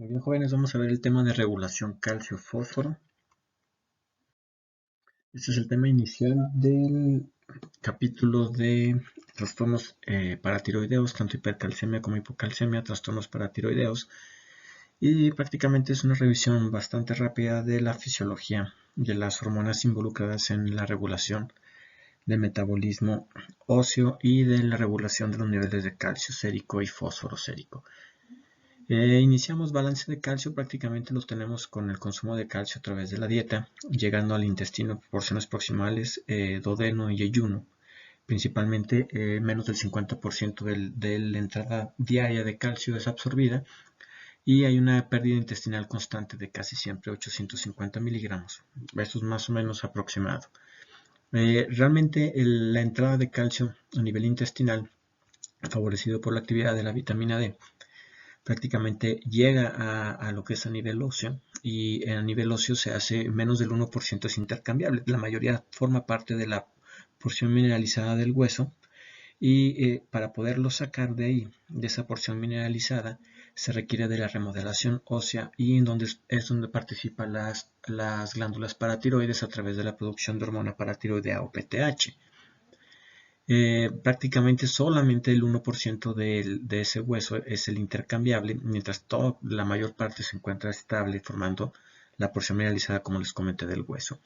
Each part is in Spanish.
Muy bien, jóvenes, vamos a ver el tema de regulación calcio-fósforo. Este es el tema inicial del capítulo de trastornos paratiroideos, tanto hipercalcemia como hipocalcemia, trastornos paratiroideos. Y prácticamente es una revisión bastante rápida de la fisiología de las hormonas involucradas en la regulación del metabolismo óseo y de la regulación de los niveles de calcio sérico y fósforo sérico. Iniciamos balance de calcio, prácticamente los tenemos con el consumo de calcio a través de la dieta, llegando al intestino por porciones proximales, duodeno y ayuno. Principalmente menos del 50% de la entrada diaria de calcio es absorbida y hay una pérdida intestinal constante de casi siempre 850 miligramos. Esto es más o menos aproximado. Realmente la entrada de calcio a nivel intestinal, favorecido por la actividad de la vitamina D, prácticamente llega a lo que es a nivel óseo, y a nivel óseo se hace menos del 1% es intercambiable. La mayoría forma parte de la porción mineralizada del hueso, y para poderlo sacar de ahí, de esa porción mineralizada, se requiere de la remodelación ósea, y en donde es donde participan las glándulas paratiroides a través de la producción de hormona paratiroidea o PTH. Prácticamente solamente el 1% de ese hueso es el intercambiable, mientras la mayor parte se encuentra estable, formando la porción mineralizada, como les comenté, del hueso.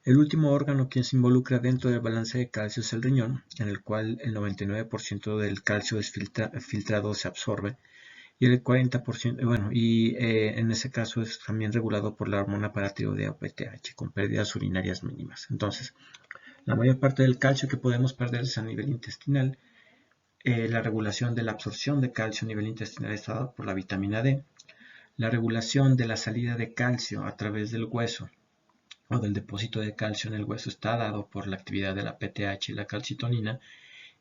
El último órgano que se involucra dentro del balance de calcio es el riñón, en el cual el 99% del calcio filtrado se absorbe, y el 40%, en ese caso es también regulado por la hormona paratiroidea o PTH, con pérdidas urinarias mínimas. Entonces, la mayor parte del calcio que podemos perder es a nivel intestinal. La regulación de la absorción de calcio a nivel intestinal está dada por la vitamina D. La regulación de la salida de calcio a través del hueso o del depósito de calcio en el hueso está dado por la actividad de la PTH y la calcitonina.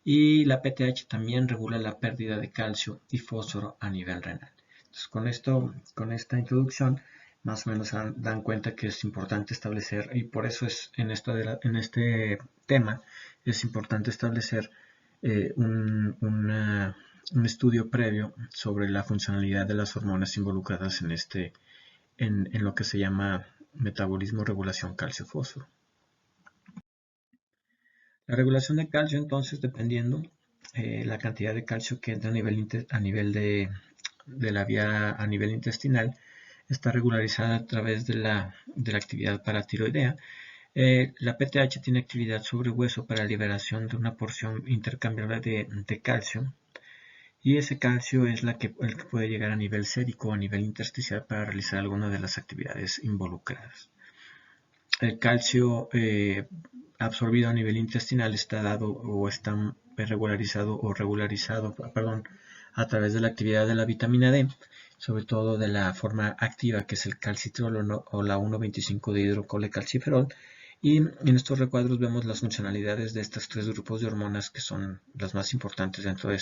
Y la PTH también regula la pérdida de calcio y fósforo a nivel renal. Entonces, con esta introducción, más o menos dan cuenta que es importante establecer, y por eso es en este tema es importante establecer un estudio previo sobre la funcionalidad de las hormonas involucradas en lo que se llama metabolismo, regulación calcio-fósforo. La regulación de calcio, entonces, dependiendo la cantidad de calcio que entra a nivel de la vía a nivel intestinal, está regularizada a través de la actividad paratiroidea. La PTH tiene actividad sobre hueso para liberación de una porción intercambiable de calcio, y ese calcio es el que puede llegar a nivel sérico o a nivel intersticial para realizar alguna de las actividades involucradas. El calcio absorbido a nivel intestinal está dado o está regularizado a través de la actividad de la vitamina D, sobre todo de la forma activa, que es el calcitriol o la 1,25 de hidrocolecalciferol. Y en estos recuadros vemos las funcionalidades de estos tres grupos de hormonas, que son las más importantes dentro de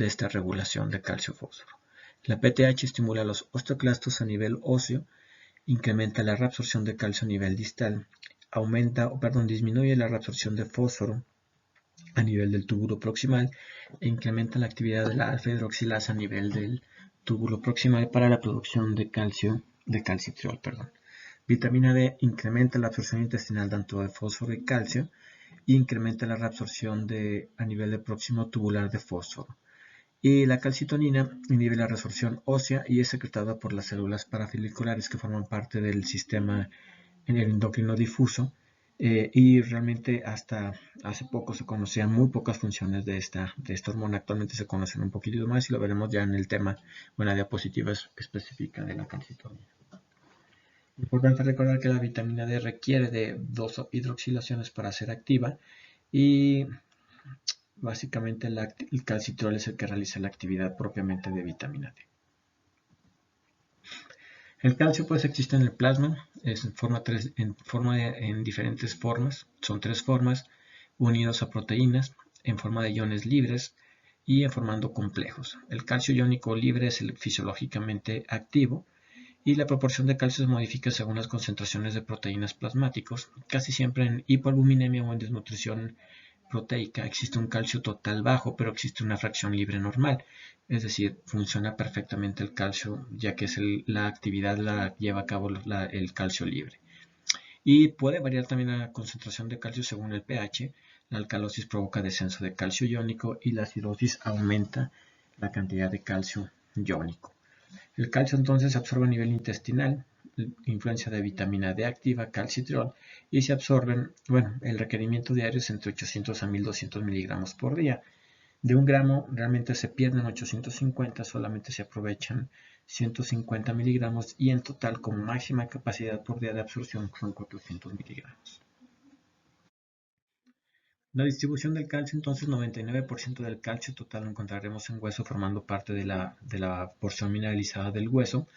esta regulación de calcio-fósforo. La PTH estimula los osteoclastos a nivel óseo, incrementa la reabsorción de calcio a nivel distal, disminuye la reabsorción de fósforo a nivel del túbulo proximal, e incrementa la actividad de la alfa-hidroxilasa a nivel del túbulo proximal para la producción de calcitriol. Vitamina D incrementa la absorción intestinal tanto de fósforo y calcio, e incrementa la reabsorción a nivel del próximo tubular de fósforo. Y la calcitonina inhibe la resorción ósea y es secretada por las células parafoliculares, que forman parte del sistema endocrino difuso, y realmente hasta hace poco se conocían muy pocas funciones de esta hormona. Actualmente se conocen un poquito más, y lo veremos ya en el tema o en la diapositiva específica de la calcitonina. Importante recordar que la vitamina D requiere de 2 hidroxilaciones para ser activa, y básicamente el calcitriol es el que realiza la actividad propiamente de vitamina D. El calcio pues existe en el plasma, es en diferentes formas, son 3 formas, unidos a proteínas, en forma de iones libres y en formando complejos. El calcio iónico libre es el fisiológicamente activo, y la proporción de calcio se modifica según las concentraciones de proteínas plasmáticos, casi siempre en hipoalbuminemia o en desnutrición proteica existe un calcio total bajo, pero existe una fracción libre normal. Es decir, funciona perfectamente el calcio, ya que es la actividad la lleva a cabo el calcio libre. Y puede variar también la concentración de calcio según el pH. La alcalosis provoca descenso de calcio iónico y la acidosis aumenta la cantidad de calcio iónico. El calcio entonces se absorbe a nivel intestinal, influencia de vitamina D activa, calcitriol, y se absorben, el requerimiento diario es entre 800 a 1200 miligramos por día. De 1 gramo realmente se pierden 850, solamente se aprovechan 150 miligramos y en total como máxima capacidad por día de absorción son 400 miligramos. La distribución del calcio, entonces 99% del calcio total lo encontraremos en hueso formando parte de la porción mineralizada del hueso,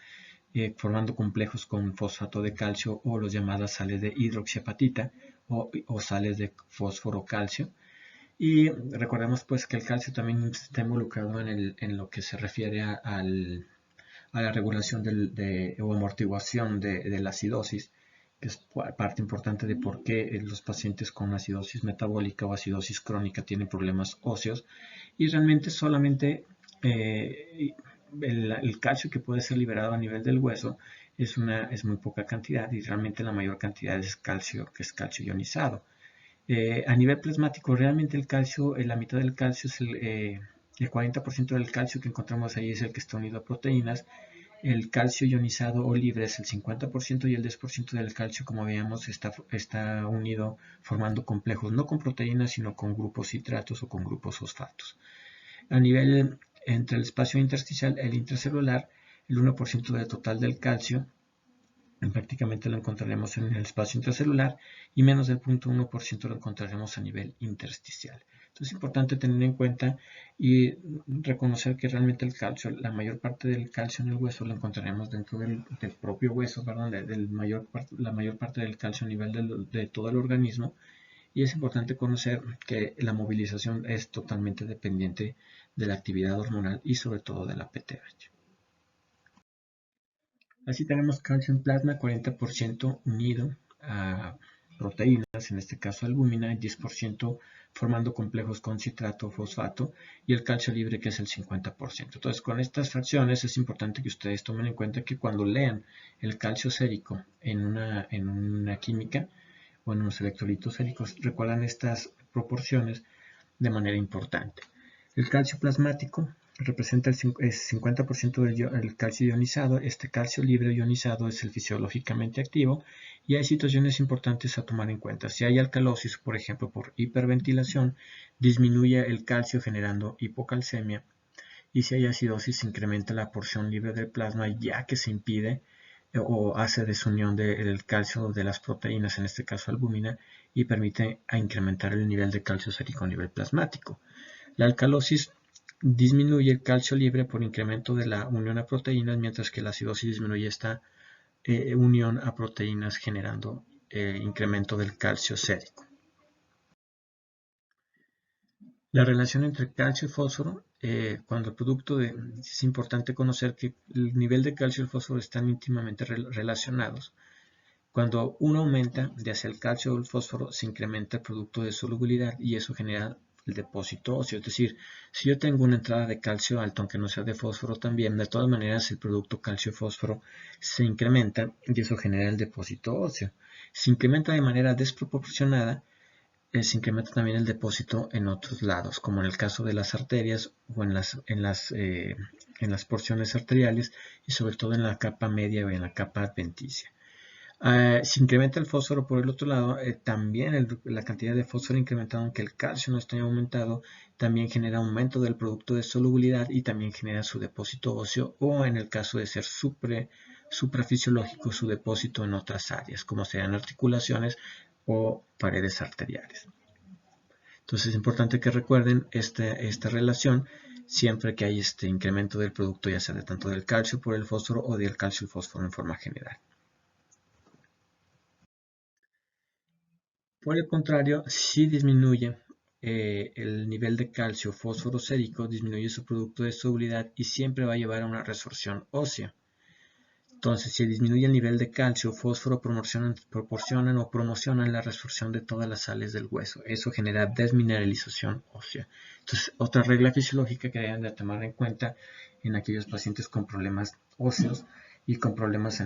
formando complejos con fosfato de calcio o los llamadas sales de hidroxiapatita o sales de fósforo calcio. Y recordemos pues que el calcio también está involucrado en lo que se refiere a la regulación o amortiguación de la acidosis, que es parte importante de por qué los pacientes con acidosis metabólica o acidosis crónica tienen problemas óseos. Y realmente solamente el calcio que puede ser liberado a nivel del hueso es muy poca cantidad y realmente la mayor cantidad es calcio, que es calcio ionizado. A nivel plasmático, realmente el calcio, la mitad del calcio es el 40% del calcio que encontramos ahí es el que está unido a proteínas. El calcio ionizado o libre es el 50% y el 10% del calcio, como veíamos, está unido formando complejos no con proteínas, sino con grupos citratos o con grupos fosfatos. A nivel entre el espacio intersticial, el intracelular, el 1% del total del calcio prácticamente lo encontraremos en el espacio intracelular y menos del 0.1% lo encontraremos a nivel intersticial. Entonces es importante tener en cuenta y reconocer que realmente el calcio, la mayor parte del calcio en el hueso lo encontraremos dentro del propio hueso, perdón, la mayor parte del calcio a nivel de todo el organismo. Y es importante conocer que la movilización es totalmente dependiente de la actividad hormonal y sobre todo de la PTH. Así tenemos calcio en plasma 40% unido a proteínas, en este caso albúmina, y 10% formando complejos con citrato o fosfato, y el calcio libre que es el 50%. Entonces, con estas fracciones es importante que ustedes tomen en cuenta que cuando lean el calcio sérico en una química o en unos electrolitos séricos, recuerdan estas proporciones de manera importante. El calcio plasmático representa el 50% del calcio ionizado. Este calcio libre ionizado es el fisiológicamente activo y hay situaciones importantes a tomar en cuenta. Si hay alcalosis, por ejemplo, por hiperventilación, disminuye el calcio generando hipocalcemia, y si hay acidosis, se incrementa la porción libre del plasma ya que se impide o hace desunión del calcio de las proteínas, en este caso albúmina, y permite incrementar el nivel de calcio sérico a nivel plasmático. La alcalosis disminuye el calcio libre por incremento de la unión a proteínas, mientras que la acidosis disminuye esta unión a proteínas generando incremento del calcio sérico. La relación entre calcio y fósforo, cuando el producto es importante conocer que el nivel de calcio y el fósforo están íntimamente relacionados. Cuando uno aumenta, ya sea el calcio o el fósforo, se incrementa el producto de solubilidad y eso genera el depósito óseo. Es decir, si yo tengo una entrada de calcio alto, aunque no sea de fósforo también, de todas maneras el producto calcio-fósforo se incrementa y eso genera el depósito óseo. Se incrementa de manera desproporcionada, se incrementa también el depósito en otros lados, como en el caso de las arterias o en las porciones arteriales y sobre todo en la capa media o en la capa adventicia. Si incrementa el fósforo por el otro lado, también la cantidad de fósforo incrementado, aunque el calcio no esté aumentado, también genera aumento del producto de solubilidad y también genera su depósito óseo o en el caso de ser suprafisiológico, su depósito en otras áreas, como sean articulaciones o paredes arteriales. Entonces es importante que recuerden esta relación siempre que hay este incremento del producto, ya sea de tanto del calcio por el fósforo o del calcio y fósforo en forma general. Por el contrario, si disminuye el nivel de calcio fósforo sérico, disminuye su producto de solubilidad y siempre va a llevar a una resorción ósea. Entonces, si disminuye el nivel de calcio, fósforo, promocionan la resorción de todas las sales del hueso. Eso genera desmineralización ósea. Entonces, otra regla fisiológica que deben de tomar en cuenta en aquellos pacientes con problemas óseos y con problemas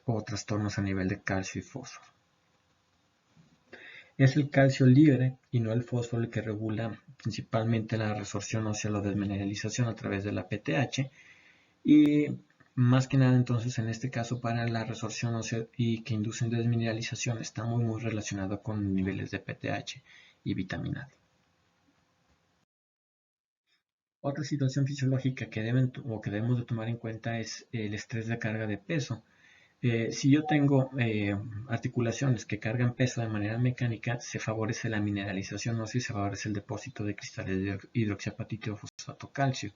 o trastornos a nivel de calcio y fósforo. Es el calcio libre y no el fósforo el que regula principalmente la resorción ósea o la desmineralización a través de la PTH. Y más que nada entonces en este caso para la resorción ósea y que inducen desmineralización está muy relacionado con niveles de PTH y vitamina D. Otra situación fisiológica que debemos de tomar en cuenta es el estrés de carga de peso. Si yo tengo articulaciones que cargan peso de manera mecánica, se favorece la mineralización ósea y se favorece el depósito de cristales de hidroxiapatito o fosfato calcio.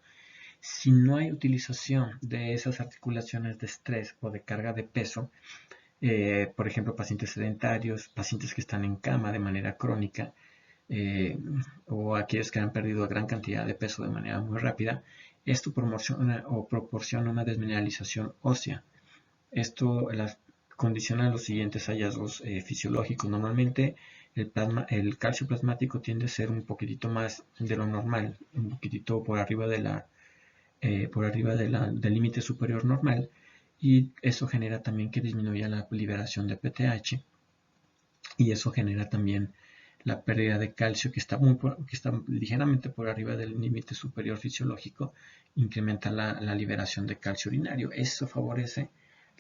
Si no hay utilización de esas articulaciones de estrés o de carga de peso, por ejemplo, pacientes sedentarios, pacientes que están en cama de manera crónica, o aquellos que han perdido gran cantidad de peso de manera muy rápida, esto proporciona una desmineralización ósea. Esto condiciona los siguientes hallazgos fisiológicos. Normalmente el calcio plasmático tiende a ser un poquitito más de lo normal, un poquitito por arriba del límite superior normal, y eso genera también que disminuya la liberación de PTH, y eso genera también la pérdida de calcio que está ligeramente por arriba del límite superior fisiológico, incrementa la liberación de calcio urinario. Eso favorece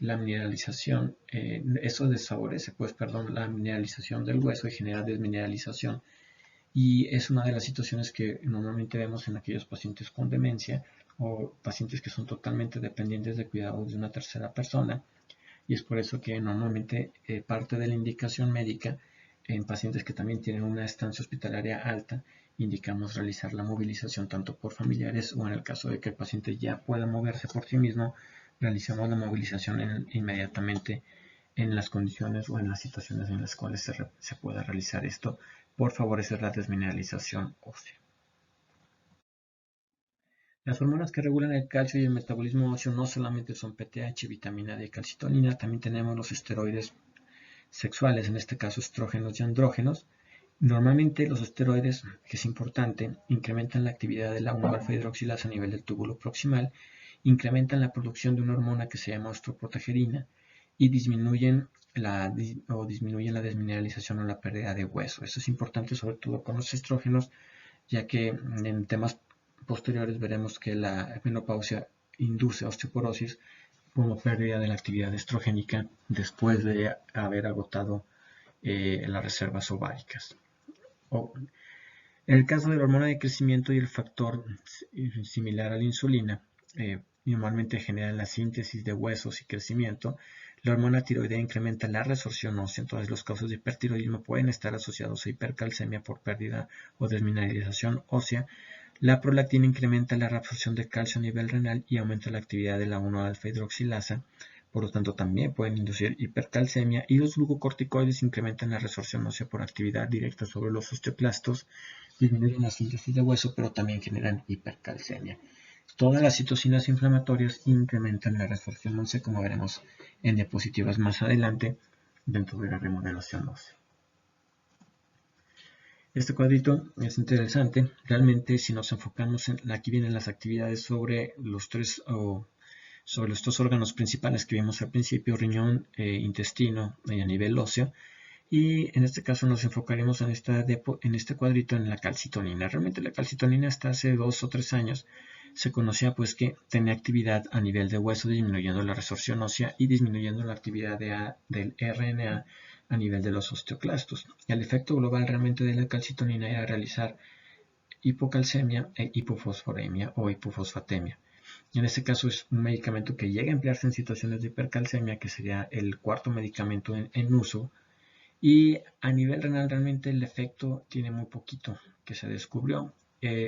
la mineralización, eso desfavorece, la mineralización del hueso y genera desmineralización. Y es una de las situaciones que normalmente vemos en aquellos pacientes con demencia o pacientes que son totalmente dependientes de cuidados de una tercera persona. Y es por eso que normalmente parte de la indicación médica en pacientes que también tienen una estancia hospitalaria alta, indicamos realizar la movilización tanto por familiares o en el caso de que el paciente ya pueda moverse por sí mismo, realizamos la movilización inmediatamente en las condiciones o en las situaciones en las cuales se pueda realizar esto por favorecer la desmineralización ósea. Las hormonas que regulan el calcio y el metabolismo óseo no solamente son PTH, vitamina D y calcitonina, también tenemos los esteroides sexuales, en este caso estrógenos y andrógenos. Normalmente los esteroides, que es importante, incrementan la actividad de la 1-alfa-hidroxilasa a nivel del túbulo proximal, incrementan la producción de una hormona que se llama ostroprotegerina y disminuyen la desmineralización o la pérdida de hueso. Esto es importante sobre todo con los estrógenos, ya que en temas posteriores veremos que la menopausia induce osteoporosis como pérdida de la actividad estrogénica después de haber agotado las reservas ováricas. En el caso de la hormona de crecimiento y el factor similar a la insulina, normalmente generan la síntesis de huesos y crecimiento. La hormona tiroidea incrementa la resorción ósea, entonces los casos de hipertiroidismo pueden estar asociados a hipercalcemia por pérdida o desmineralización ósea. La prolactina incrementa la reabsorción de calcio a nivel renal y aumenta la actividad de la 1-alfa-hidroxilasa, por lo tanto también pueden inducir hipercalcemia, y los glucocorticoides incrementan la resorción ósea por actividad directa sobre los osteoclastos, disminuyen la síntesis de hueso, pero también generan hipercalcemia. Todas las citocinas inflamatorias incrementan la resorción ósea, como veremos en diapositivas más adelante dentro de la remodelación ósea. Este cuadrito es interesante. Realmente, si nos enfocamos aquí vienen las actividades sobre los tres órganos principales que vimos al principio: riñón, intestino y a nivel óseo. Y en este caso nos enfocaremos en este cuadrito en la calcitonina. Realmente la calcitonina hasta hace 2 o 3 años se conocía pues que tenía actividad a nivel de hueso, disminuyendo la resorción ósea y disminuyendo la actividad del RNA a nivel de los osteoclastos. El efecto global realmente de la calcitonina era realizar hipocalcemia e hipofosforemia o hipofosfatemia. En este caso es un medicamento que llega a emplearse en situaciones de hipercalcemia, que sería el cuarto medicamento en uso. Y a nivel renal realmente el efecto tiene muy poquito que se descubrió.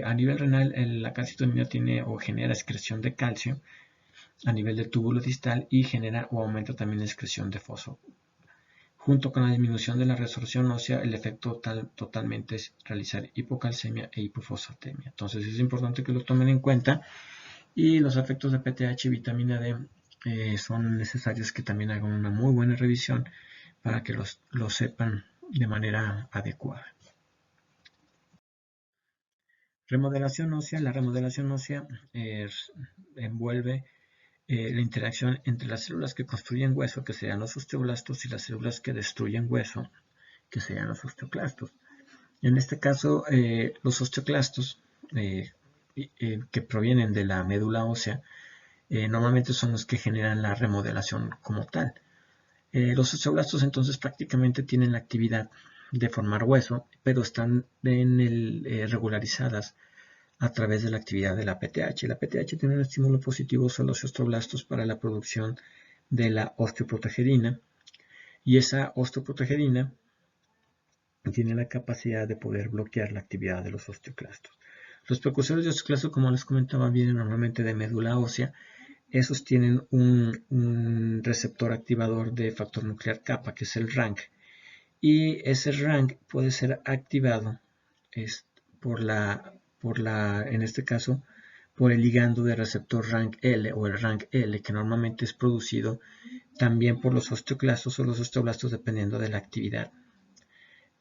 A nivel renal la calcitonina tiene o genera excreción de calcio a nivel del túbulo distal y genera o aumenta también la excreción de fósforo. Junto con la disminución de la resorción ósea, el efecto totalmente es realizar hipocalcemia e hipofosfatemia. Entonces es importante que lo tomen en cuenta. Y los efectos de PTH y vitamina D son necesarios que también hagan una muy buena revisión para que lo sepan de manera adecuada. Remodelación ósea. La remodelación ósea envuelve la interacción entre las células que construyen hueso, que serían los osteoblastos, y las células que destruyen hueso, que serían los osteoclastos. En este caso, los osteoclastos que provienen de la médula ósea normalmente son los que generan la remodelación como tal. Los osteoblastos entonces prácticamente tienen la actividad de formar hueso, pero están regularizadas a través de la actividad de la PTH. La PTH tiene un estímulo positivo sobre los osteoblastos para la producción de la osteoprotegerina, y esa osteoprotegerina tiene la capacidad de poder bloquear la actividad de los osteoclastos. Los precursores de osteoclastos, como les comentaba, vienen normalmente de médula ósea. Esos tienen un receptor activador de factor nuclear kappa, que es el RANK, y ese RANK puede ser activado en este caso, por el ligando de receptor RANK-L o el RANK-L, que normalmente es producido también por los osteoclastos o los osteoblastos, dependiendo de la actividad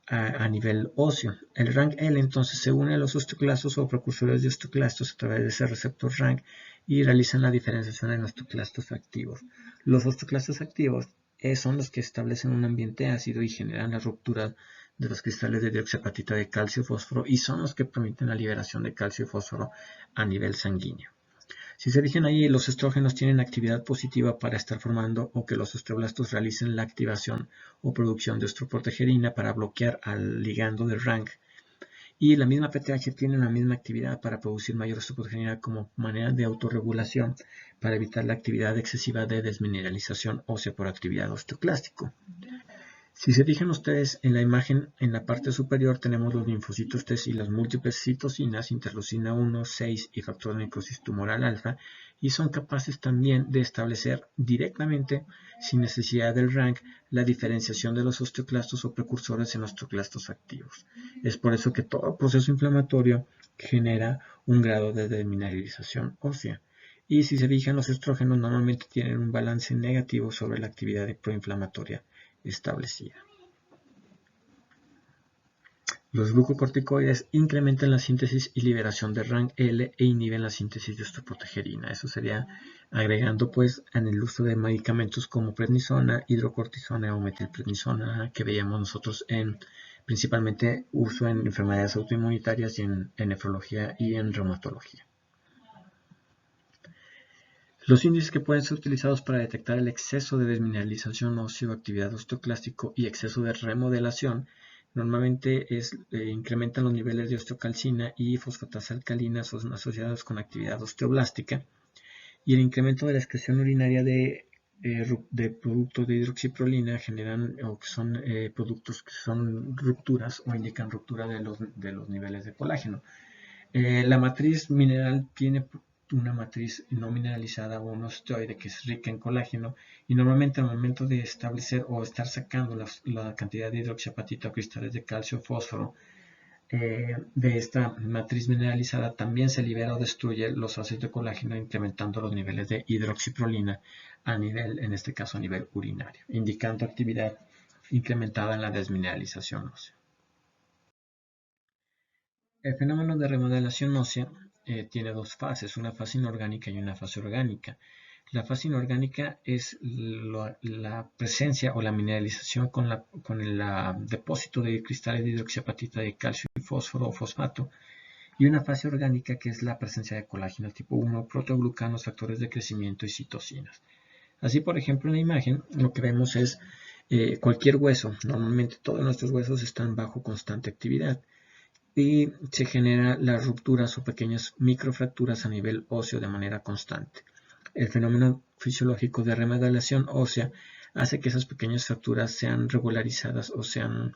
a nivel óseo. El RANK-L entonces se une a los osteoclastos o precursores de osteoclastos a través de ese receptor RANK y realizan la diferenciación en osteoclastos activos. Los osteoclastos activos son los que establecen un ambiente ácido y generan la ruptura de los cristales de dióxido de apatita de calcio y fósforo, y son los que permiten la liberación de calcio y fósforo a nivel sanguíneo. Si se fijan ahí, los estrógenos tienen actividad positiva para estar formando o que los osteoblastos realicen la activación o producción de osteoprotegerina para bloquear al ligando del RANK. Y la misma PTH tiene la misma actividad para producir mayor osteoprotegerina como manera de autorregulación para evitar la actividad excesiva de desmineralización ósea por actividad osteoclástico. Si se fijan ustedes en la imagen, en la parte superior tenemos los linfocitos T y las múltiples citocinas, interleucina 1, 6 y factor de necrosis tumoral alfa, y son capaces también de establecer directamente, sin necesidad del RANK, la diferenciación de los osteoclastos o precursores en osteoclastos activos. Es por eso que todo proceso inflamatorio genera un grado de desmineralización ósea. Y si se fijan, los estrógenos normalmente tienen un balance negativo sobre la actividad proinflamatoria establecida. Los glucocorticoides incrementan la síntesis y liberación de RANK-L e inhiben la síntesis de osteoprotegerina. Eso sería agregando pues en el uso de medicamentos como prednisona, hidrocortisona o metilprednisona, que veíamos nosotros en principalmente uso en enfermedades autoinmunitarias y en nefrología y en reumatología. Los índices que pueden ser utilizados para detectar el exceso de desmineralización ósea, actividad osteoclástico y exceso de remodelación normalmente incrementan los niveles de osteocalcina y fosfatasa alcalina asociados con actividad osteoblástica, y el incremento de la excreción urinaria de productos de hidroxiprolina generan o que son productos que son rupturas o indican ruptura de los niveles de colágeno. La matriz mineral tiene una matriz no mineralizada o un osteoide que es rica en colágeno, y normalmente al momento de establecer o estar sacando la cantidad de hidroxiapatita o cristales de calcio o fósforo de esta matriz mineralizada, también se libera o destruye los ácidos de colágeno, incrementando los niveles de hidroxiprolina a nivel, en este caso a nivel urinario, indicando actividad incrementada en la desmineralización ósea. El fenómeno de remodelación ósea tiene dos fases, una fase inorgánica y una fase orgánica. La fase inorgánica es la presencia o la mineralización con el depósito de cristales de hidroxiapatita de calcio y fósforo o fosfato, y una fase orgánica que es la presencia de colágeno tipo 1, protoglucanos, factores de crecimiento y citocinas. Así, por ejemplo, en la imagen lo que vemos es cualquier hueso. Normalmente todos nuestros huesos están bajo constante actividad y se generan las rupturas o pequeñas microfracturas a nivel óseo de manera constante. El fenómeno fisiológico de remodelación ósea hace que esas pequeñas fracturas sean regularizadas o sean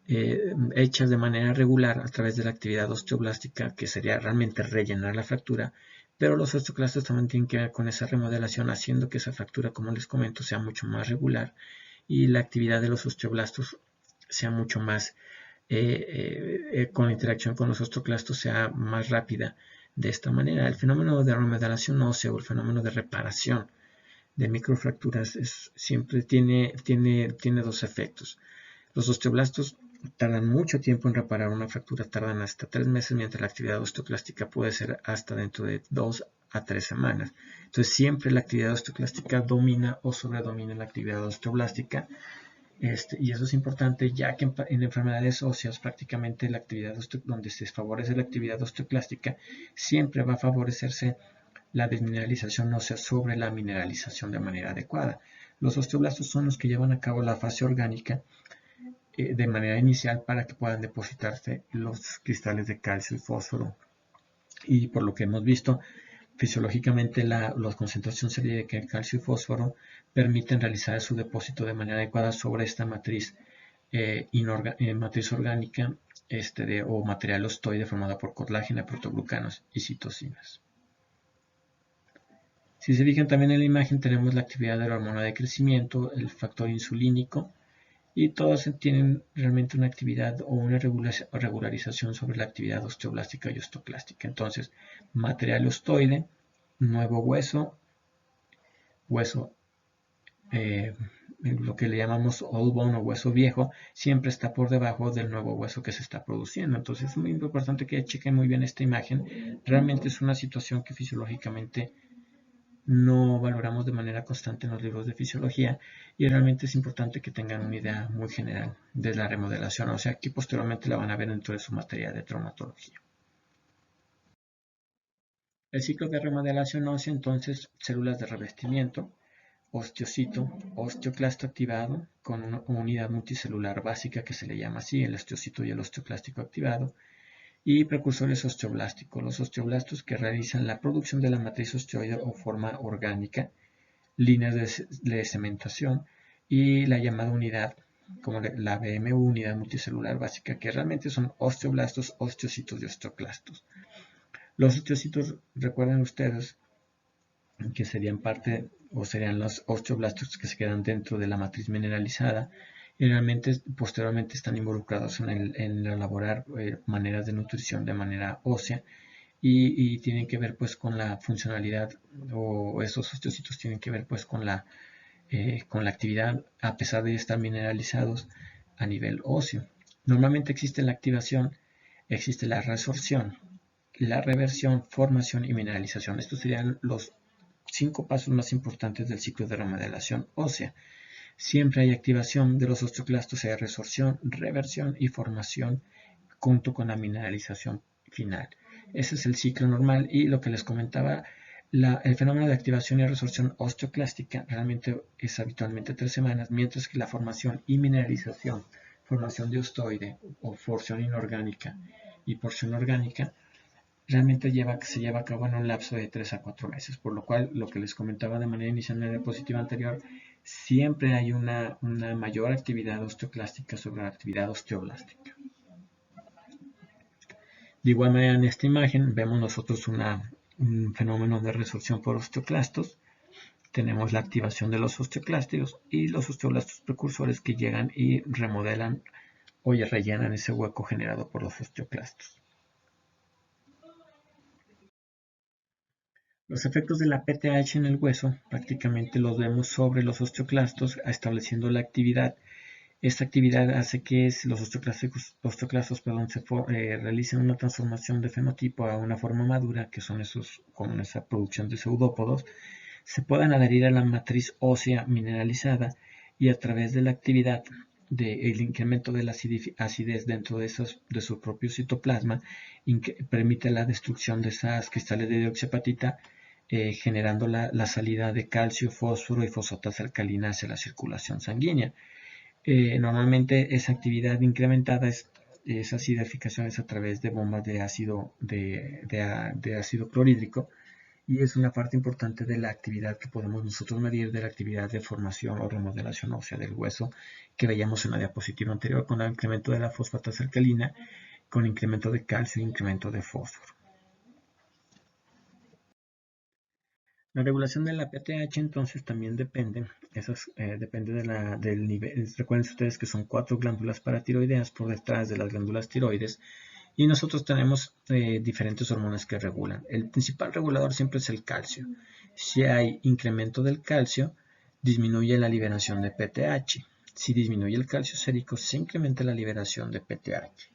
hechas de manera regular a través de la actividad osteoblástica, que sería realmente rellenar la fractura, pero los osteoclastos también tienen que ver con esa remodelación, haciendo que esa fractura, como les comento, sea mucho más regular y la actividad de los osteoblastos sea mucho más con la interacción con los osteoclastos sea más rápida. De esta manera, el fenómeno de remodelación ósea o el fenómeno de reparación de microfracturas siempre tiene dos efectos. Los osteoblastos tardan mucho tiempo en reparar una fractura, tardan hasta 3 meses, mientras la actividad osteoclástica puede ser hasta dentro de 2 a 3 semanas. Entonces siempre la actividad osteoclástica domina o sobredomina la actividad osteoblástica. Y eso es importante, ya que en enfermedades óseas prácticamente la actividad donde se favorece la actividad osteoclástica siempre va a favorecerse la desmineralización ósea sobre la mineralización de manera adecuada. Los osteoblastos son los que llevan a cabo la fase orgánica de manera inicial para que puedan depositarse los cristales de calcio y fósforo. Y por lo que hemos visto, fisiológicamente la concentración sería de que calcio y fósforo permiten realizar su depósito de manera adecuada sobre esta matriz, matriz orgánica o material ostoide formada por colágeno, protoglucanos y citocinas. Si se fijan también en la imagen, tenemos la actividad de la hormona de crecimiento, el factor insulínico, y todos tienen realmente una actividad o una regularización sobre la actividad osteoblástica y osteoclástica. Entonces, material ostoide, nuevo hueso, lo que le llamamos old bone o hueso viejo, siempre está por debajo del nuevo hueso que se está produciendo. Entonces es muy importante que chequen muy bien esta imagen. Realmente es una situación que fisiológicamente no valoramos de manera constante en los libros de fisiología, y realmente es importante que tengan una idea muy general de la remodelación, o sea que posteriormente la van a ver dentro de su materia de traumatología. El ciclo de remodelación ósea, entonces, células de revestimiento, osteocito, osteoclasto activado con una unidad multicelular básica que se le llama así, el osteocito y el osteoclástico activado, y precursores osteoblásticos, los osteoblastos que realizan la producción de la matriz osteoide o forma orgánica, líneas de cementación y la llamada unidad, como la BMU, unidad multicelular básica, que realmente son osteoblastos, osteocitos y osteoclastos. Los osteocitos, recuerden ustedes, que serían parte o serían los osteoblastos que se quedan dentro de la matriz mineralizada, y realmente posteriormente están involucrados en elaborar maneras de nutrición de manera ósea, y tienen que ver pues con la funcionalidad, o esos osteocitos tienen que ver pues con la actividad, a pesar de estar mineralizados a nivel óseo. Normalmente existe la activación, existe la resorción, la reversión, formación y mineralización. Estos serían los 5 pasos más importantes del ciclo de remodelación ósea. Siempre hay activación de los osteoclastos, hay resorción, reversión y formación junto con la mineralización final. Ese es el ciclo normal, y lo que les comentaba, el fenómeno de activación y resorción osteoclástica realmente es habitualmente 3 semanas, mientras que la formación y mineralización, formación de ostoide o porción inorgánica y porción orgánica, realmente se lleva a cabo en un lapso de 3 a 4 meses, por lo cual, lo que les comentaba de manera inicial en la diapositiva anterior, siempre hay una mayor actividad osteoclástica sobre la actividad osteoblástica. De igual manera, en esta imagen vemos nosotros un fenómeno de resorción por osteoclastos. Tenemos la activación de los osteoclastos y los osteoblastos precursores que llegan y remodelan o rellenan ese hueco generado por los osteoclastos. Los efectos de la PTH en el hueso prácticamente los vemos sobre los osteoclastos, estableciendo la actividad. Esta actividad hace que los osteoclastos realicen una transformación de fenotipo a una forma madura, que son con esa producción de pseudópodos, se puedan adherir a la matriz ósea mineralizada, y a través de la actividad del incremento de la acidez dentro de su propio citoplasma, permite la destrucción de esas cristales de dioxiapatita, generando la salida de calcio, fósforo y fosfatasa alcalina hacia la circulación sanguínea. Normalmente esa actividad incrementada esa acidificación es a través de bombas de ácido clorhídrico, y es una parte importante de la actividad que podemos nosotros medir, de la actividad de formación o remodelación ósea del hueso que veíamos en la diapositiva anterior, con el incremento de la fosfatasa alcalina, con incremento de calcio e incremento de fósforo. La regulación de la PTH entonces también depende del nivel. Recuerden ustedes que son 4 glándulas paratiroideas por detrás de las glándulas tiroides, y nosotros tenemos diferentes hormonas que regulan. El principal regulador siempre es el calcio. Si hay incremento del calcio, disminuye la liberación de PTH. Si disminuye el calcio sérico, se incrementa la liberación de PTH.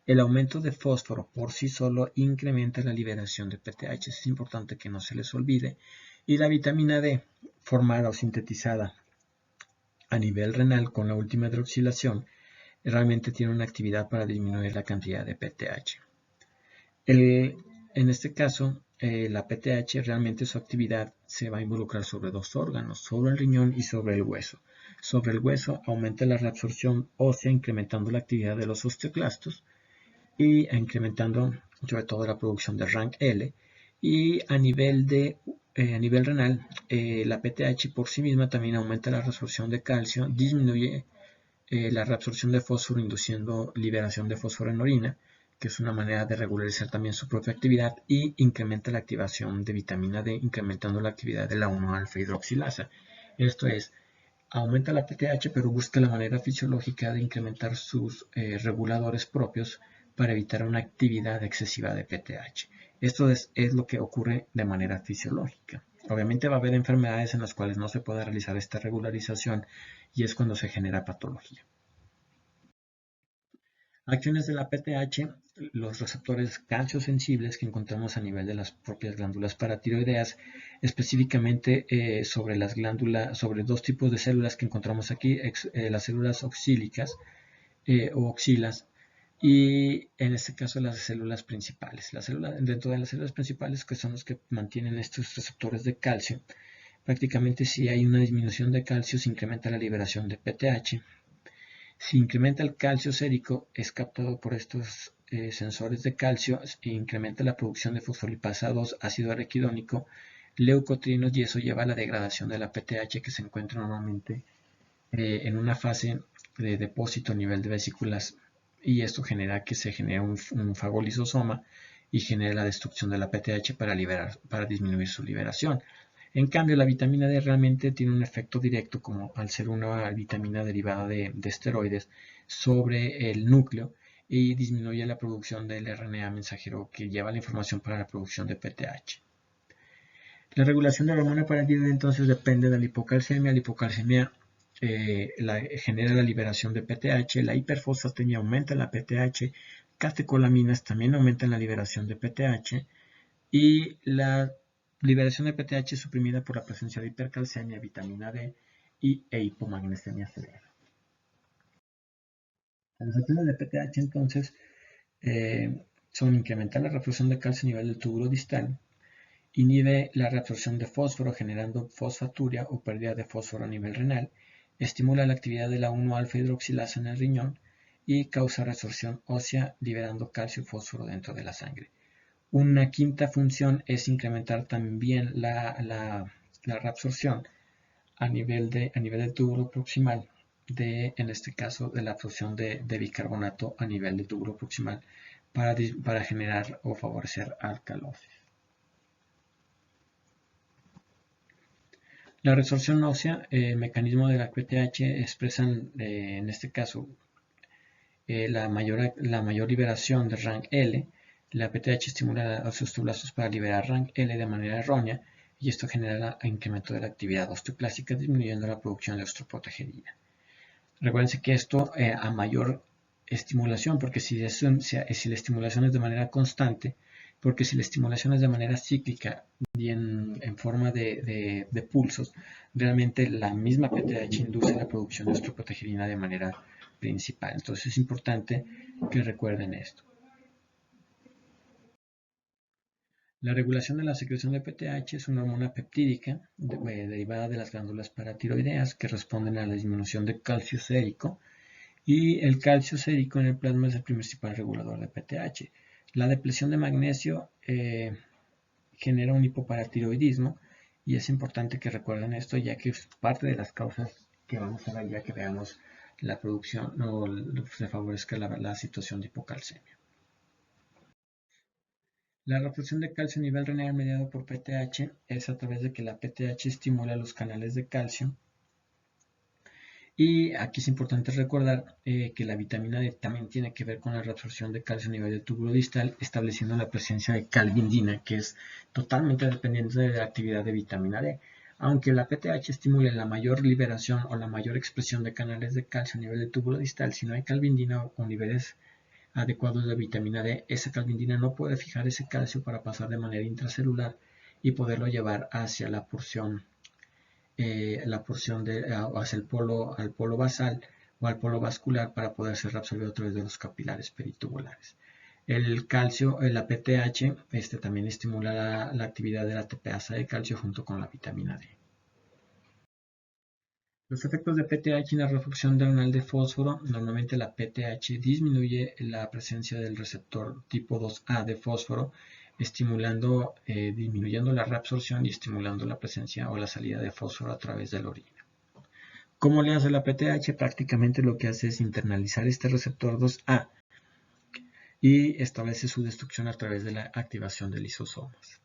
El aumento de fósforo por sí solo incrementa la liberación de PTH, es importante que no se les olvide. Y la vitamina D, formada o sintetizada a nivel renal con la última hidroxilación, realmente tiene una actividad para disminuir la cantidad de PTH. En este caso, la PTH realmente su actividad se va a involucrar sobre dos órganos, sobre el riñón y sobre el hueso. Sobre el hueso aumenta la reabsorción ósea incrementando la actividad de los osteoclastos y incrementando sobre todo la producción de RANKL. Y a nivel renal, la PTH por sí misma también aumenta la reabsorción de calcio, disminuye la reabsorción de fósforo induciendo liberación de fósforo en orina, que es una manera de regularizar también su propia actividad, y incrementa la activación de vitamina D, incrementando la actividad de la 1-alfa hidroxilasa. Esto es, aumenta la PTH, pero busca la manera fisiológica de incrementar sus reguladores propios para evitar una actividad excesiva de PTH. Esto es lo que ocurre de manera fisiológica. Obviamente va a haber enfermedades en las cuales no se puede realizar esta regularización y es cuando se genera patología. Acciones de la PTH, los receptores calciosensibles que encontramos a nivel de las propias glándulas paratiroideas, específicamente sobre dos tipos de células que encontramos aquí, las células oxílicas o oxilas, y en este caso las células principales. Dentro de las células principales, que son los que mantienen estos receptores de calcio, prácticamente si hay una disminución de calcio se incrementa la liberación de PTH. Si incrementa el calcio sérico, es captado por estos sensores de calcio e incrementa la producción de fosfolipasa 2, ácido araquidónico, leucotrienos, y eso lleva a la degradación de la PTH, que se encuentra normalmente en una fase de depósito a nivel de vesículas, y esto genera que se genere un fagolisosoma y genere la destrucción de la PTH para disminuir su liberación. En cambio, la vitamina D realmente tiene un efecto directo, como al ser una vitamina derivada de esteroides, sobre el núcleo y disminuye la producción del RNA mensajero que lleva la información para la producción de PTH. La regulación de la hormona paratiroidea entonces depende de la hipocalcemia. La hipocalcemia genera la liberación de PTH, la hiperfosfatemia aumenta la PTH, catecolaminas también aumentan la liberación de PTH, y la liberación de PTH es suprimida por la presencia de hipercalcemia, vitamina D e hipomagnesemia severa. Las acciones de PTH entonces son incrementar la reabsorción de calcio a nivel del túbulo distal, inhibe la reabsorción de fósforo generando fosfaturia o pérdida de fósforo a nivel renal, estimula la actividad de la 1-alfa hidroxilasa en el riñón y causa resorción ósea liberando calcio y fósforo dentro de la sangre. Una quinta función es incrementar también la reabsorción a nivel del túbulo proximal, en este caso de la absorción de bicarbonato a nivel del túbulo proximal para generar o favorecer alcalosis. La resorción ósea, mecanismo de la PTH, expresan en este caso la mayor liberación de RANKL. La PTH estimula a los osteoblastos para liberar RANKL de manera errónea y esto genera el incremento de la actividad osteoclástica, disminuyendo la producción de osteoprotegerina. Recuerden que esto a mayor estimulación, porque si la estimulación es de manera constante, porque si la estimulación es de manera cíclica y en forma de pulsos, realmente la misma PTH induce la producción de osteoprotegerina de manera principal. Entonces es importante que recuerden esto. La regulación de la secreción de PTH es una hormona peptídica derivada de las glándulas paratiroideas que responden a la disminución de calcio sérico, y el calcio sérico en el plasma es el principal regulador de PTH. La depresión de magnesio genera un hipoparatiroidismo y es importante que recuerden esto, ya que es parte de las causas que vamos a ver ya que veamos la producción o se favorezca la situación de hipocalcemia. La reabsorción de calcio a nivel renal mediado por PTH es a través de que la PTH estimula los canales de calcio Y aquí es importante recordar que la vitamina D también tiene que ver con la reabsorción de calcio a nivel del túbulo distal, estableciendo la presencia de calvindina, que es totalmente dependiente de la actividad de vitamina D. Aunque la PTH estimule la mayor liberación o la mayor expresión de canales de calcio a nivel del túbulo distal, si no hay calvindina o niveles adecuados de vitamina D, esa calvindina no puede fijar ese calcio para pasar de manera intracelular y poderlo llevar hacia la porción hacia al polo basal o al polo vascular para poder ser reabsorbido a través de los capilares peritubulares. El calcio, la PTH, también estimula la actividad de la ATPasa de calcio junto con la vitamina D. Los efectos de PTH en la refracción renal de fósforo: normalmente la PTH disminuye la presencia del receptor tipo 2A de fósforo, disminuyendo la reabsorción y estimulando la presencia o la salida de fósforo a través de la orina. ¿Cómo le hace la PTH? Prácticamente lo que hace es internalizar este receptor 2A y establece su destrucción a través de la activación de lisosomas.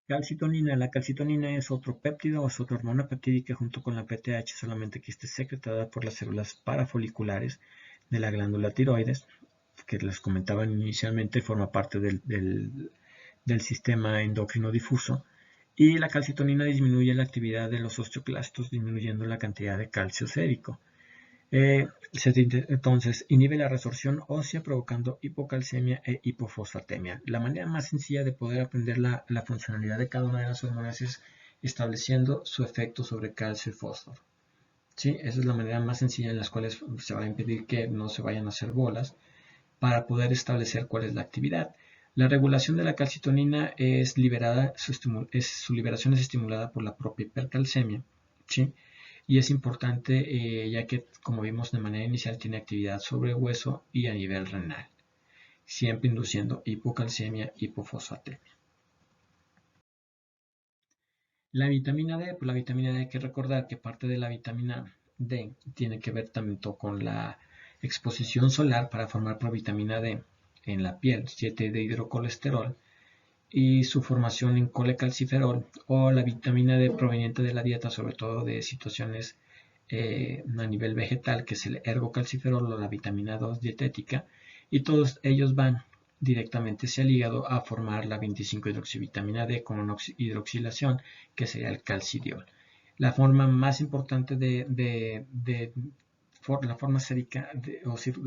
Calcitonina. La calcitonina es otro péptido, es otra hormona peptídica junto con la PTH, solamente que esté secretada por las células parafoliculares de la glándula tiroides, que les comentaba inicialmente, forma parte del sistema endocrino difuso. Y la calcitonina disminuye la actividad de los osteoclastos, disminuyendo la cantidad de calcio sérico. Entonces, inhibe la resorción ósea provocando hipocalcemia e hipofosfatemia. La manera más sencilla de poder aprender la funcionalidad de cada una de las hormonas es estableciendo su efecto sobre calcio y fósforo. ¿Sí? Esa es la manera más sencilla en las cuales se va a impedir que no se vayan a hacer bolas para poder establecer cuál es la actividad. La regulación de la calcitonina es liberada, su liberación es estimulada por la propia hipercalcemia, ¿sí? Y es importante ya que, como vimos de manera inicial, tiene actividad sobre hueso y a nivel renal, siempre induciendo hipocalcemia, hipofosfatemia. La vitamina D, pues la vitamina D hay que recordar que parte de la vitamina D tiene que ver tanto con la exposición solar para formar provitamina D en la piel, 7 de hidrocolesterol, y su formación en colecalciferol, o la vitamina D proveniente de la dieta, sobre todo de situaciones a nivel vegetal, que es el ergocalciferol o la vitamina 2 dietética, y todos ellos van directamente hacia el hígado a formar la 25-hidroxivitamina D con una hidroxilación, que sería el calcidiol. La forma más importante la forma sérica de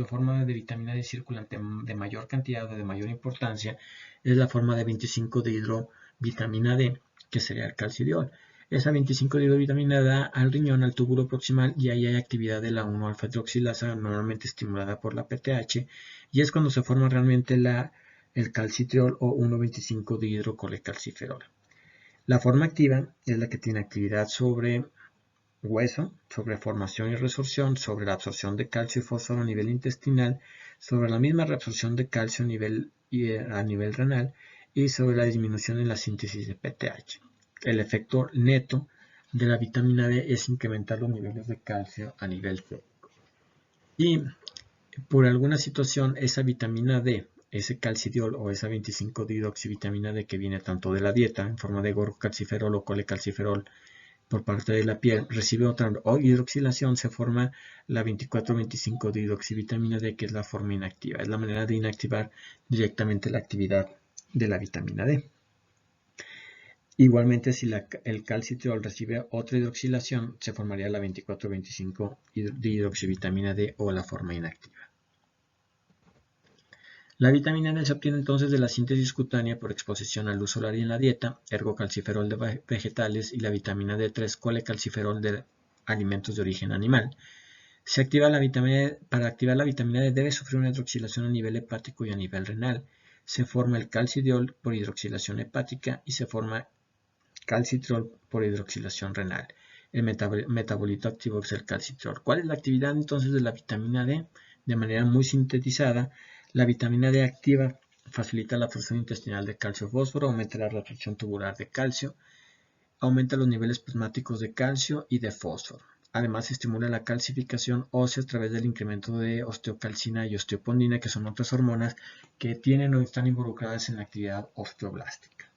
forma de vitamina D circulante de mayor cantidad o de mayor importancia es la forma de 25 de hidrovitamina D, que sería el calcidiol. Esa 25 de hidrovitamina da al riñón, al túbulo proximal, y ahí hay actividad de la 1-alfa-hidroxilasa, normalmente estimulada por la PTH, y es cuando se forma realmente el calcitriol o 1,25 de hidrocolecalciferol. La forma activa es la que tiene actividad sobre hueso, sobre formación y resorción, sobre la absorción de calcio y fósforo a nivel intestinal, sobre la misma reabsorción de calcio a nivel renal y sobre la disminución en la síntesis de PTH. El efecto neto de la vitamina D es incrementar los niveles de calcio a nivel sérico. Y por alguna situación, esa vitamina D, ese calcidiol o esa 25-dihidroxivitamina D que viene tanto de la dieta en forma de gorgocalciferol o colecalciferol por parte de la piel, recibe otra hidroxilación, se forma la 24-25-dihidroxivitamina D, que es la forma inactiva. Es la manera de inactivar directamente la actividad de la vitamina D. Igualmente, si el calcitriol recibe otra hidroxilación, se formaría la 24-25-dihidroxivitamina D o la forma inactiva. La vitamina D se obtiene entonces de la síntesis cutánea por exposición a luz solar y en la dieta, ergocalciferol de vegetales y la vitamina D3 colecalciferol de alimentos de origen animal. Para activar la vitamina D debe sufrir una hidroxilación a nivel hepático y a nivel renal. Se forma el calcidiol por hidroxilación hepática y se forma calcitriol por hidroxilación renal. El metabolito activo es el calcitriol. ¿Cuál es la actividad entonces de la vitamina D? De manera muy sintetizada, la vitamina D activa facilita la absorción intestinal de calcio-fósforo, aumenta la reabsorción tubular de calcio, aumenta los niveles plasmáticos de calcio y de fósforo. Además, estimula la calcificación ósea a través del incremento de osteocalcina y osteoponina, que son otras hormonas que tienen o están involucradas en la actividad osteoblástica.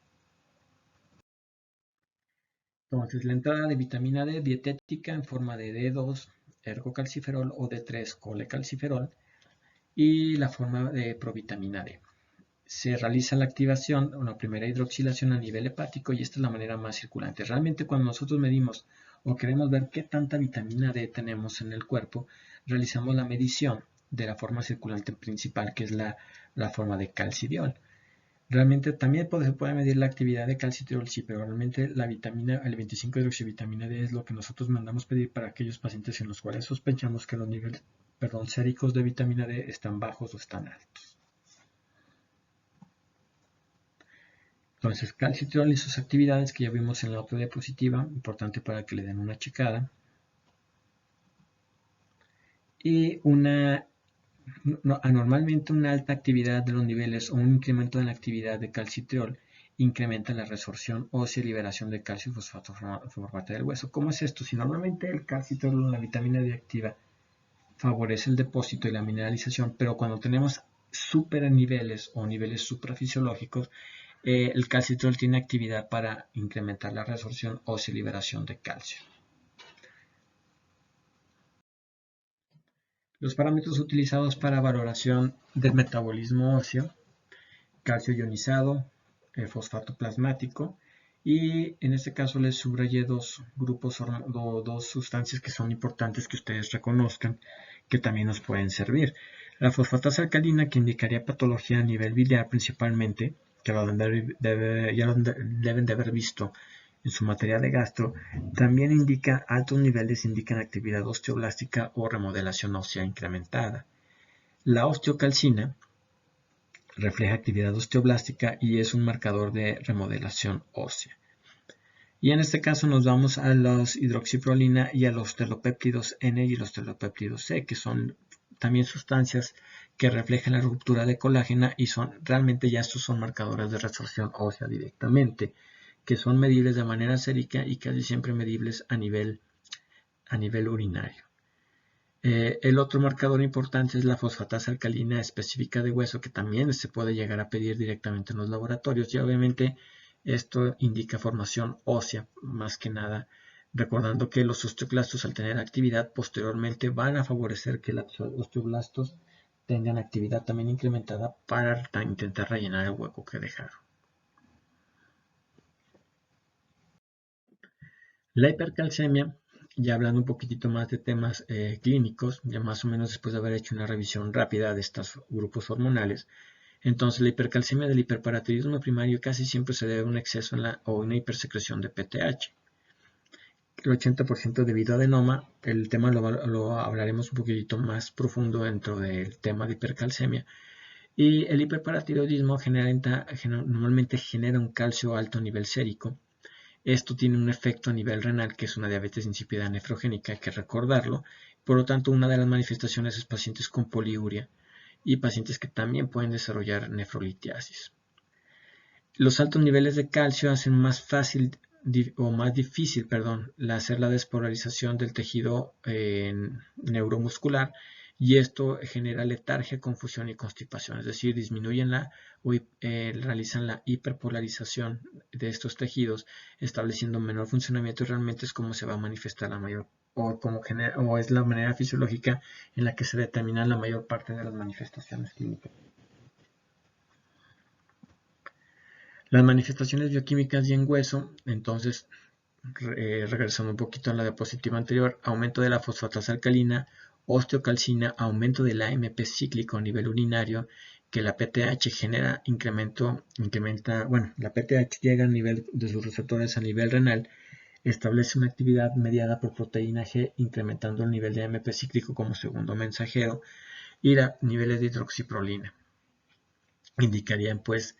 Entonces, la entrada de vitamina D dietética en forma de D2, ergocalciferol, o D3, colecalciferol, y la forma de provitamina D. Se realiza la activación, una primera hidroxilación a nivel hepático, y esta es la manera más circulante. Realmente, cuando nosotros medimos o queremos ver qué tanta vitamina D tenemos en el cuerpo, realizamos la medición de la forma circulante principal, que es la forma de calcidiol. Realmente también se puede medir la actividad de calcitriol, sí, pero realmente la vitamina, el 25-hidroxivitamina D es lo que nosotros mandamos pedir para aquellos pacientes en los cuales sospechamos que los niveles, séricos de vitamina D están bajos o están altos. Entonces, calcitriol y sus actividades que ya vimos en la otra diapositiva, importante para que le den una checada. Y anormalmente una alta actividad de los niveles o un incremento en la actividad de calcitriol incrementa la resorción ósea y liberación de calcio y fosfato por parte del hueso. ¿Cómo es esto? Si normalmente el calcitriol, la vitamina D activa, favorece el depósito y la mineralización, pero cuando tenemos superniveles o niveles suprafisiológicos, el calcitriol tiene actividad para incrementar la resorción ósea y liberación de calcio. Los parámetros utilizados para valoración del metabolismo óseo: calcio ionizado, fosfato plasmático, y en este caso les subrayé dos sustancias que son importantes que ustedes reconozcan, que también nos pueden servir. La fosfatasa alcalina, que indicaría patología a nivel biliar principalmente, que ya deben de haber visto en su materia de gastro, también indica altos niveles, indican actividad osteoblástica o remodelación ósea incrementada. La osteocalcina refleja actividad osteoblástica y es un marcador de remodelación ósea. Y en este caso nos vamos a los hidroxiprolina y a los telopéptidos N y los telopéptidos C, que son también sustancias que reflejan la ruptura de colágeno y realmente ya estos son marcadores de resorción ósea directamente, que son medibles de manera sérica y casi siempre medibles a nivel urinario. El otro marcador importante es la fosfatasa alcalina específica de hueso, que también se puede llegar a pedir directamente en los laboratorios, y obviamente esto indica formación ósea más que nada, recordando que los osteoclastos, al tener actividad, posteriormente van a favorecer que los osteoblastos tengan actividad también incrementada para intentar rellenar el hueco que dejaron. La hipercalcemia, ya hablando un poquitito más de temas clínicos, ya más o menos después de haber hecho una revisión rápida de estos grupos hormonales, entonces la hipercalcemia del hiperparatiroidismo primario casi siempre se debe a un exceso o una hipersecreción de PTH. El 80% debido a adenoma. El tema lo hablaremos un poquitito más profundo dentro del tema de hipercalcemia. Y el hiperparatiroidismo normalmente genera un calcio alto a nivel sérico. Esto tiene un efecto a nivel renal, que es una diabetes insípida nefrogénica, hay que recordarlo. Por lo tanto, una de las manifestaciones es pacientes con poliuria y pacientes que también pueden desarrollar nefrolitiasis. Los altos niveles de calcio hacen más fácil o más difícil, hacer la despolarización del tejido neuromuscular, y esto genera letargia, confusión y constipación, es decir, realizan la hiperpolarización de estos tejidos, estableciendo menor funcionamiento, y realmente es como se va a manifestar o es la manera fisiológica en la que se determina la mayor parte de las manifestaciones clínicas. Las manifestaciones bioquímicas y en hueso, entonces, regresando un poquito a la diapositiva anterior: aumento de la fosfatasa alcalina, osteocalcina, aumento del AMP cíclico a nivel urinario, que la PTH la PTH llega a nivel de sus receptores a nivel renal, establece una actividad mediada por proteína G, incrementando el nivel de AMP cíclico como segundo mensajero, y niveles de hidroxiprolina indicarían pues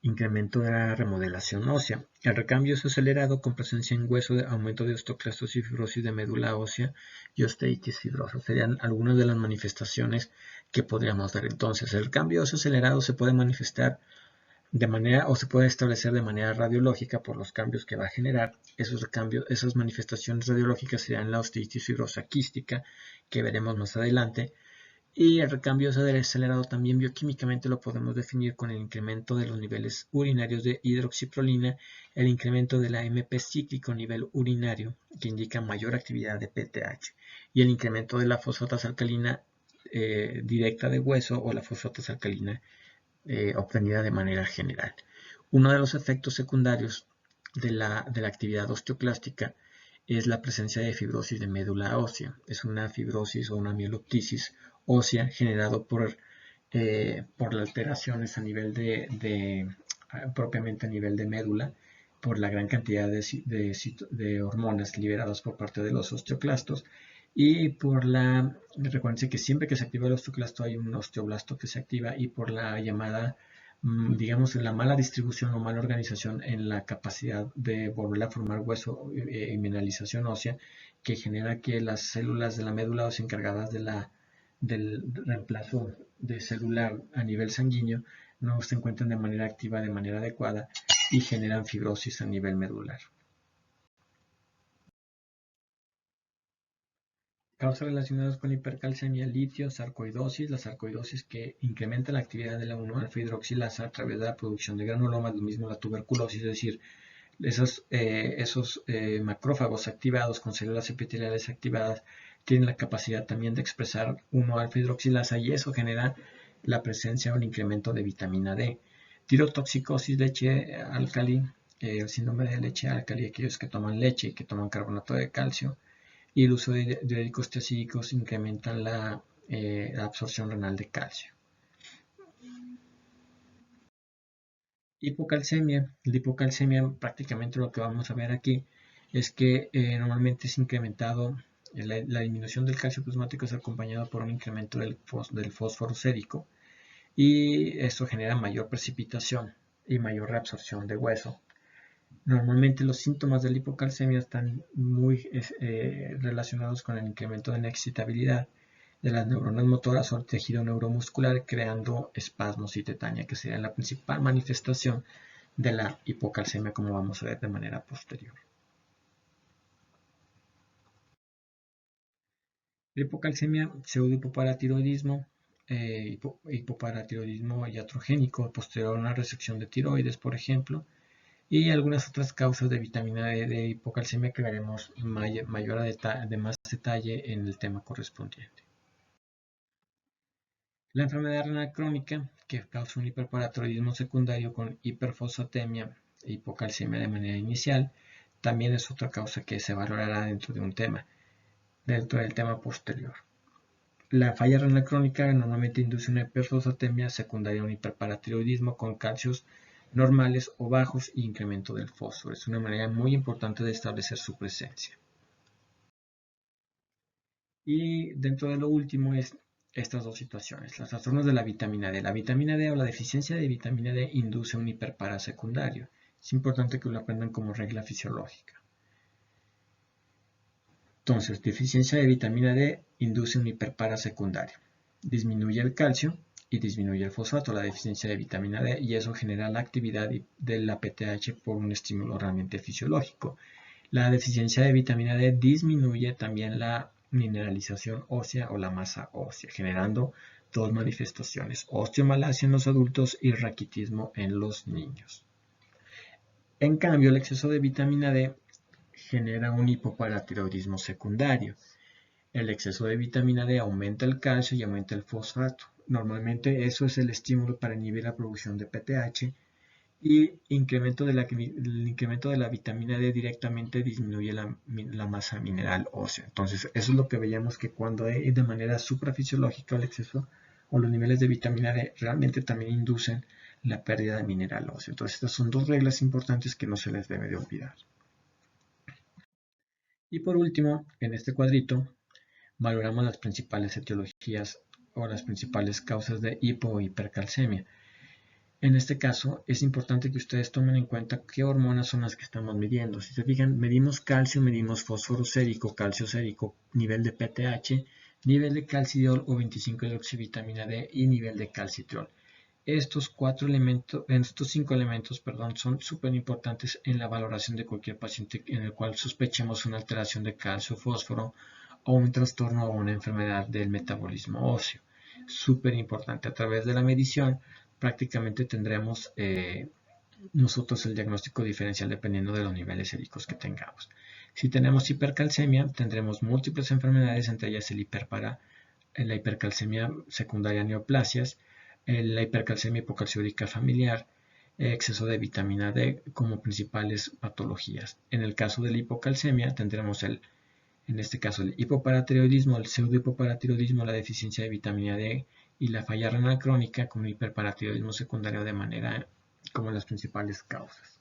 incremento de la remodelación ósea. El recambio es acelerado con presencia en hueso de aumento de osteoclastos y fibrosis de médula ósea y osteitis fibrosa. Serían algunas de las manifestaciones que podríamos dar. Entonces, el cambio es acelerado, se puede manifestar se puede establecer de manera radiológica por los cambios que va a generar. Esas manifestaciones radiológicas serían la osteitis fibrosa quística, que veremos más adelante, Y el recambio acelerado también bioquímicamente lo podemos definir con el incremento de los niveles urinarios de hidroxiprolina, el incremento de la MP cíclico a nivel urinario, que indica mayor actividad de PTH, y el incremento de la fosfatasa alcalina directa de hueso o la fosfatasa alcalina obtenida de manera general. Uno de los efectos secundarios de la actividad osteoclástica es la presencia de fibrosis de médula ósea. Es una fibrosis o una mieloptisis ósea generado por las alteraciones a nivel propiamente a nivel de médula, por la gran cantidad de hormonas liberadas por parte de los osteoclastos y por la, recuerden que siempre que se activa el osteoclasto hay un osteoblasto que se activa, y por la llamada, digamos, la mala distribución o mala organización en la capacidad de volver a formar hueso y mineralización ósea, que genera que las células de la médula ósea encargadas del reemplazo de célula a nivel sanguíneo no se encuentran de manera activa de manera adecuada y generan fibrosis a nivel medular. Causas relacionadas con hipercalcemia: litio, sarcoidosis. La sarcoidosis, que incrementa la actividad de la 1-alfa-hidroxilasa a través de la producción de granulomas, lo mismo la tuberculosis, es decir, esos macrófagos activados con células epiteliales activadas tienen la capacidad también de expresar 1-alfa-hidroxilasa, y eso genera la presencia o el incremento de vitamina D. Tirotoxicosis, leche alcali, el síndrome de leche alcali, aquellos que toman leche y que toman carbonato de calcio, y el uso de diuréticos tiacídicos incrementan la absorción renal de calcio. Hipocalcemia. La hipocalcemia, prácticamente lo que vamos a ver aquí es que normalmente es incrementado, la disminución del calcio plasmático es acompañado por un incremento del fósforo sérico, y esto genera mayor precipitación y mayor reabsorción de hueso. Normalmente los síntomas de la hipocalcemia están muy relacionados con el incremento de la excitabilidad de las neuronas motoras o el tejido neuromuscular, creando espasmos y tetania, que sería la principal manifestación de la hipocalcemia, como vamos a ver de manera posterior. La hipocalcemia, pseudohipoparatiroidismo, hipoparatiroidismo iatrogénico posterior a una resección de tiroides, por ejemplo, y algunas otras causas de vitamina D de hipocalcemia que veremos de más detalle en el tema correspondiente. La enfermedad renal crónica, que causa un hiperparatiroidismo secundario con hiperfosfatemia e hipocalcemia de manera inicial, también es otra causa que se valorará dentro del tema posterior. La falla renal crónica normalmente induce una hiperfosfatemia secundaria a un hiperparatiroidismo con calcios normales o bajos e incremento del fósforo. Es una manera muy importante de establecer su presencia. Y dentro de lo último es estas dos situaciones: los trastornos de la vitamina D. La vitamina D o la deficiencia de vitamina D induce un hiperpara secundario. Es importante que lo aprendan como regla fisiológica. Entonces, deficiencia de vitamina D induce un hiperpara secundario. Disminuye el calcio y disminuye el fosfato, la deficiencia de vitamina D, y eso genera la actividad de la PTH por un estímulo realmente fisiológico. La deficiencia de vitamina D disminuye también la mineralización ósea o la masa ósea, generando dos manifestaciones: osteomalacia en los adultos y raquitismo en los niños. En cambio, el exceso de vitamina D genera un hipoparatiroidismo secundario. El exceso de vitamina D aumenta el calcio y aumenta el fosfato. Normalmente eso es el estímulo para inhibir la producción de PTH, y el incremento de la vitamina D directamente disminuye la masa mineral ósea. Entonces, eso es lo que veíamos, que cuando hay de manera suprafisiológica el exceso o los niveles de vitamina D realmente también inducen la pérdida de mineral óseo. Entonces, estas son dos reglas importantes que no se les debe de olvidar. Y por último, en este cuadrito, valoramos las principales etiologías o las principales causas de hipo o hipercalcemia. En este caso, es importante que ustedes tomen en cuenta qué hormonas son las que estamos midiendo. Si se fijan, medimos calcio, medimos fósforo sérico, calcio sérico, nivel de PTH, nivel de calcidiol o 25-hidroxivitamina D y nivel de calcitriol. Estos cinco elementos, son súper importantes en la valoración de cualquier paciente en el cual sospechemos una alteración de calcio, fósforo o un trastorno o una enfermedad del metabolismo óseo. súper importante. A través de la medición prácticamente tendremos nosotros el diagnóstico diferencial dependiendo de los niveles séricos que tengamos. Si tenemos hipercalcemia, tendremos múltiples enfermedades, entre ellas la hipercalcemia secundaria neoplasias, la hipercalcemia hipocalciúrica familiar, exceso de vitamina D como principales patologías. En el caso de la hipocalcemia tendremos en este caso el hipoparatiroidismo, el pseudohipoparatiroidismo, la deficiencia de vitamina D y la falla renal crónica con hiperparatiroidismo secundario de manera como las principales causas.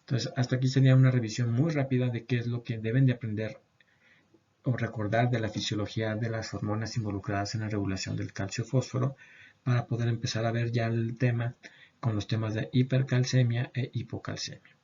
Entonces, hasta aquí sería una revisión muy rápida de qué es lo que deben de aprender o recordar de la fisiología de las hormonas involucradas en la regulación del calcio-fósforo para poder empezar a ver ya el tema con los temas de hipercalcemia e hipocalcemia.